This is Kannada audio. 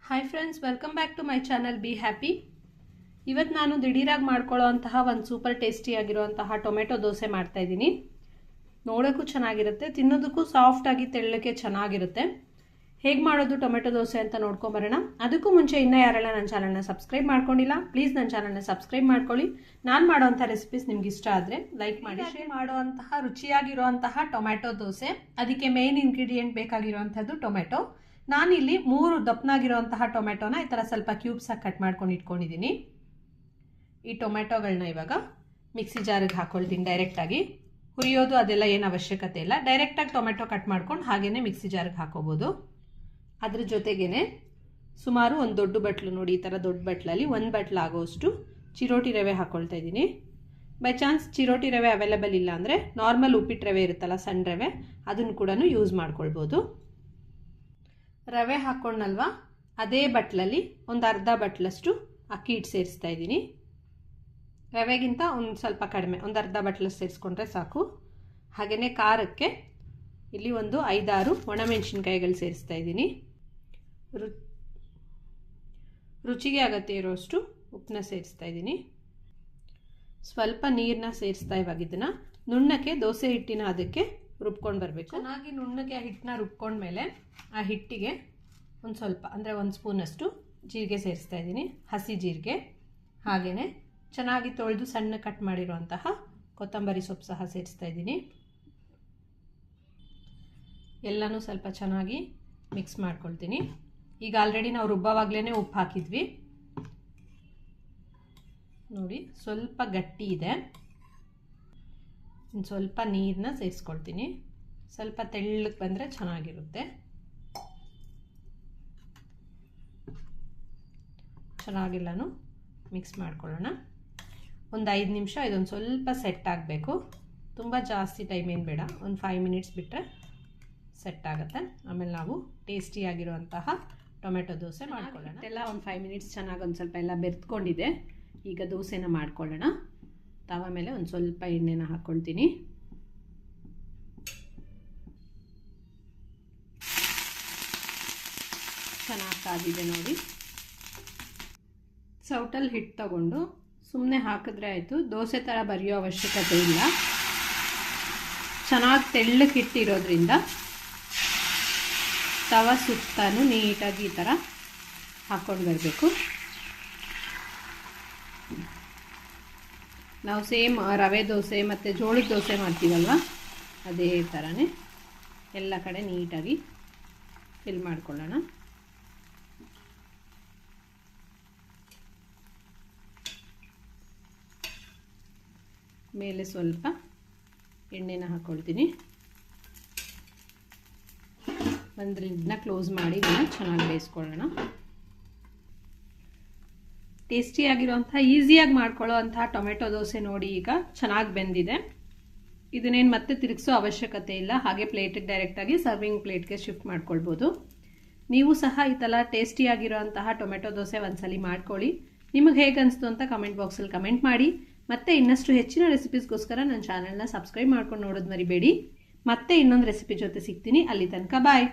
Hi friends, welcome back to my channel be happy. ಇವತ್ತು ನಾನು ದಿಢೀರಾಗಿ ಮಾಡ್ಕೊಳ್ಳೋ ಅಂತಹ ಒಂದು ಸೂಪರ್ ಟೇಸ್ಟಿ ಆಗಿರುವಂತಹ ಟೊಮೆಟೊ ದೋಸೆ ಮಾಡ್ತಾ ಇದ್ದೀನಿ. ನೋಡೋಕ್ಕೂ ಚೆನ್ನಾಗಿರುತ್ತೆ, ತಿನ್ನೋದಕ್ಕೂ ಸಾಫ್ಟ್ ಆಗಿ ತೆಳ್ಳಕ್ಕೆ ಚೆನ್ನಾಗಿರುತ್ತೆ. ಹೇಗೆ ಮಾಡೋದು ಟೊಮೆಟೊ ದೋಸೆ ಅಂತ ನೋಡ್ಕೊಂಬರೋಣ. ಅದಕ್ಕೂ ಮುಂಚೆ ಇನ್ನೂ ಯಾರೆಲ್ಲ ನನ್ನ ಚಾನಲ್ನ ಸಬ್ಸ್ಕ್ರೈಬ್ ಮಾಡ್ಕೊಂಡಿಲ್ಲ, ಪ್ಲೀಸ್ ನನ್ನ ಚಾನಲ್ನ ಸಬ್ಸ್ಕ್ರೈಬ್ ಮಾಡ್ಕೊಳ್ಳಿ. ನಾನು ಮಾಡೋವಂಥ ರೆಸಿಪೀಸ್ ನಿಮ್ಗೆ ಇಷ್ಟ ಆದರೆ ಲೈಕ್ ಮಾಡಿ. ಮಾಡುವಂತಹ ರುಚಿಯಾಗಿರುವಂತಹ ಟೊಮೆಟೊ ದೋಸೆ, ಅದಕ್ಕೆ ಮೇನ್ ಇಂಗ್ರೀಡಿಯೆಂಟ್ ಬೇಕಾಗಿರುವಂಥದ್ದು ಟೊಮೆಟೊ. ನಾನಿಲ್ಲಿ 3 ದಪ್ಪನಾಗಿರುವಂತಹ ಟೊಮೆಟೊನ ಈ ಥರ ಸ್ವಲ್ಪ ಕ್ಯೂಬ್ಸ್ ಆಗಿ ಕಟ್ ಮಾಡ್ಕೊಂಡು ಇಟ್ಕೊಂಡಿದ್ದೀನಿ. ಈ ಟೊಮೆಟೊಗಳನ್ನ ಇವಾಗ ಮಿಕ್ಸಿ ಜಾರಿಗೆ ಹಾಕೊಳ್ತೀನಿ. ಡೈರೆಕ್ಟಾಗಿ ಹುರಿಯೋದು ಅದೆಲ್ಲ ಏನು ಅವಶ್ಯಕತೆ ಇಲ್ಲ. ಡೈರೆಕ್ಟಾಗಿ ಟೊಮೆಟೊ ಕಟ್ ಮಾಡ್ಕೊಂಡು ಹಾಗೇನೆ ಮಿಕ್ಸಿ ಜಾರಿಗೆ ಹಾಕೋಬೋದು. ಅದ್ರ ಜೊತೆಗೇನೆ ಸುಮಾರು ಒಂದು ದೊಡ್ಡ ಬಟ್ಲು ನೋಡಿ, ಈ ಥರ ದೊಡ್ಡ ಬಟ್ಲಲ್ಲಿ 1 ಬಟ್ಲು ಆಗೋಷ್ಟು ಚಿರೋಟಿ ರವೆ ಹಾಕ್ಕೊಳ್ತಾ ಇದ್ದೀನಿ. ಬೈ ಚಾನ್ಸ್ ಚಿರೋಟಿ ರವೆ ಅವೈಲೇಬಲ್ ಇಲ್ಲ ಅಂದರೆ ನಾರ್ಮಲ್ ಉಪ್ಪಿಟ್ಟು ರವೆ ಇರುತ್ತಲ್ಲ, ಸಣ್ಣ ರವೆ, ಅದನ್ನು ಕೂಡ ಯೂಸ್ ಮಾಡ್ಕೊಳ್ಬೋದು. ರವೆ ಹಾಕ್ಕೊಂಡಲ್ವಾ, ಅದೇ ಬಟ್ಲಲ್ಲಿ ಒಂದು ಅರ್ಧ ಬಟ್ಲಷ್ಟು ಅಕ್ಕಿ ಹಿಟ್ಟು ಸೇರಿಸ್ತಾ ಇದ್ದೀನಿ. ರವೆಗಿಂತ ಒಂದು ಸ್ವಲ್ಪ ಕಡಿಮೆ, ಒಂದು ಅರ್ಧ ಬಟ್ಲಷ್ಟು ಸೇರಿಸ್ಕೊಂಡ್ರೆ ಸಾಕು. ಹಾಗೆಯೇ ಖಾರಕ್ಕೆ ಇಲ್ಲಿ ಒಂದು 5-6 ಒಣಮೆಣಸಿನ್ಕಾಯಿಗಳು ಸೇರಿಸ್ತಾ ಇದ್ದೀನಿ. ರುಚಿಗೆ ಅಗತ್ಯ ಇರೋಷ್ಟು ಉಪ್ಪನ್ನ ಸೇರಿಸ್ತಾ ಇದ್ದೀನಿ. ಸ್ವಲ್ಪ ನೀರನ್ನ ಸೇರಿಸ್ತಾ ಇವಾಗ ಇದನ್ನು ನುಣ್ಣಕ್ಕೆ ದೋಸೆ ಹಿಟ್ಟಿನ ಅದಕ್ಕೆ ರುಬ್ಕೊಂಡು ಬರಬೇಕು. ಚೆನ್ನಾಗಿ ನುಣ್ಣಕ್ಕೆ ಹಿಟ್ಟನ್ನ ರುಬ್ಕೊಂಡ್ಮೇಲೆ ಆ ಹಿಟ್ಟಿಗೆ ಒಂದು ಸ್ವಲ್ಪ ಅಂದರೆ 1 ಸ್ಪೂನಷ್ಟು ಜೀರಿಗೆ ಸೇರಿಸ್ತಾ ಇದ್ದೀನಿ, ಹಸಿ ಜೀರಿಗೆ. ಹಾಗೆಯೇ ಚೆನ್ನಾಗಿ ತೊಳೆದು ಸಣ್ಣ ಕಟ್ ಮಾಡಿರುವಂತಹ ಕೊತ್ತಂಬರಿ ಸೊಪ್ಪು ಸಹ ಸೇರಿಸ್ತಾ ಇದ್ದೀನಿ. ಎಲ್ಲನೂ ಸ್ವಲ್ಪ ಚೆನ್ನಾಗಿ ಮಿಕ್ಸ್ ಮಾಡ್ಕೊಳ್ತೀನಿ. ಈಗ ಆಲ್ರೆಡಿ ನಾವು ರುಬ್ಬವಾಗಲೇ ಉಪ್ಪು ಹಾಕಿದ್ವಿ ನೋಡಿ, ಸ್ವಲ್ಪ ಗಟ್ಟಿ ಇದೆ. ಇನ್ನು ಸ್ವಲ್ಪ ನೀರನ್ನ ಸೇರಿಸ್ಕೊಳ್ತೀನಿ. ಸ್ವಲ್ಪ ತೆಳ್ಳಗೆ ಬಂದರೆ ಚೆನ್ನಾಗಿರುತ್ತೆ. ಚೆನ್ನಾಗೆಲ್ಲನೂ ಮಿಕ್ಸ್ ಮಾಡ್ಕೊಳ್ಳೋಣ. ಒಂದು 5 ನಿಮಿಷ ಇದೊಂದು ಸ್ವಲ್ಪ ಸೆಟ್ ಆಗಬೇಕು. ತುಂಬ ಜಾಸ್ತಿ ಟೈಮ್ ಏನು ಬೇಡ, ಒಂದು 5 ಮಿನಿಟ್ಸ್ ಬಿಟ್ಟರೆ ಸೆಟ್ ಆಗುತ್ತೆ. ಆಮೇಲೆ ನಾವು ಟೇಸ್ಟಿಯಾಗಿರುವಂತಹ ಟೊಮೆಟೊ ದೋಸೆ ಮಾಡ್ಕೊಳ್ಳೋಣ. ಎಲ್ಲ ಒಂದು 5 ಮಿನಿಟ್ಸ್ ಚೆನ್ನಾಗಿ ಒಂದು ಸ್ವಲ್ಪ ಎಲ್ಲ ಬೆರೆತ್ಕೊಂಡಿದೆ. ಈಗ ದೋಸೆನ ಮಾಡ್ಕೊಳ್ಳೋಣ. ತವ ಮೇಲೆ ಒಂದು ಸ್ವಲ್ಪ ಎಣ್ಣೆನ ಹಾಕ್ಕೊಳ್ತೀನಿ. ಚೆನ್ನಾಗಿ ಕಾದಿದೆ ನೋಡಿ. ಸೌಟಲ್ಲಿ ಹಿಟ್ಟು ತಗೊಂಡು ಸುಮ್ಮನೆ ಹಾಕಿದ್ರೆ ಆಯಿತು, ದೋಸೆ ಥರ ಬರೆಯೋ ಅವಶ್ಯಕತೆ ಇಲ್ಲ. ಚೆನ್ನಾಗಿ ತೆಳ್ಳಗೆ ಹಿಟ್ಟಿರೋದ್ರಿಂದ ತವ ಸುತ್ತಾನು ನೀಟಾಗಿ ಈ ಥರ ಹಾಕ್ಕೊಂಡು ಬರಬೇಕು. ನಾವು ಸೇಮ್ ರವೆ ದೋಸೆ ಮತ್ತು ಜೋಳದ ದೋಸೆ ಮಾಡ್ತೀವಲ್ವ, ಅದೇ ಥರನೇ ಎಲ್ಲ ಕಡೆ ನೀಟಾಗಿ ಫಿಲ್ ಮಾಡ್ಕೊಳ್ಳೋಣ. ಮೇಲೆ ಸ್ವಲ್ಪ ಎಣ್ಣೆನ ಹಾಕ್ಕೊಳ್ತೀನಿ. ಇದನ್ನ ಕ್ಲೋಸ್ ಮಾಡಿ ಇದನ್ನು ಚೆನ್ನಾಗಿ ಬೇಯಿಸ್ಕೊಳ್ಳೋಣ. ಟೇಸ್ಟಿಯಾಗಿರುವಂಥ ಈಸಿಯಾಗಿ ಮಾಡ್ಕೊಳ್ಳೋ ಅಂತಹ ಟೊಮೆಟೊ ದೋಸೆ ನೋಡಿ ಈಗ ಚೆನ್ನಾಗಿ ಬೆಂದಿದೆ. ಇದನ್ನೇನು ಮತ್ತೆ ತಿರುಗಿಸೋ ಅವಶ್ಯಕತೆ ಇಲ್ಲ. ಹಾಗೆ ಪ್ಲೇಟಿಗೆ ಡೈರೆಕ್ಟಾಗಿ ಸರ್ವಿಂಗ್ ಪ್ಲೇಟ್ಗೆ ಶಿಫ್ಟ್ ಮಾಡ್ಕೊಳ್ಬೋದು. ನೀವು ಸಹ ಈ ಥರ ಟೇಸ್ಟಿಯಾಗಿರೋಂತಹ ಟೊಮೆಟೊ ದೋಸೆ ಒಂದ್ಸಲಿ ಮಾಡ್ಕೊಳ್ಳಿ. ನಿಮಗೆ ಹೇಗೆ ಅನಿಸ್ತು ಅಂತ ಕಮೆಂಟ್ ಬಾಕ್ಸಲ್ಲಿ ಕಮೆಂಟ್ ಮಾಡಿ. ಮತ್ತೆ ಇನ್ನಷ್ಟು ಹೆಚ್ಚಿನ ರೆಸಿಪೀಸ್ಗೋಸ್ಕರ ನನ್ನ ಚಾನಲ್ನ ಸಬ್ಸ್ಕ್ರೈಬ್ ಮಾಡ್ಕೊಂಡು ನೋಡೋದು ಮರಿಬೇಡಿ. ಮತ್ತೆ ಇನ್ನೊಂದು ರೆಸಿಪಿ ಜೊತೆ ಸಿಗ್ತೀನಿ. ಅಲ್ಲಿ ತನಕ ಬಾಯ್.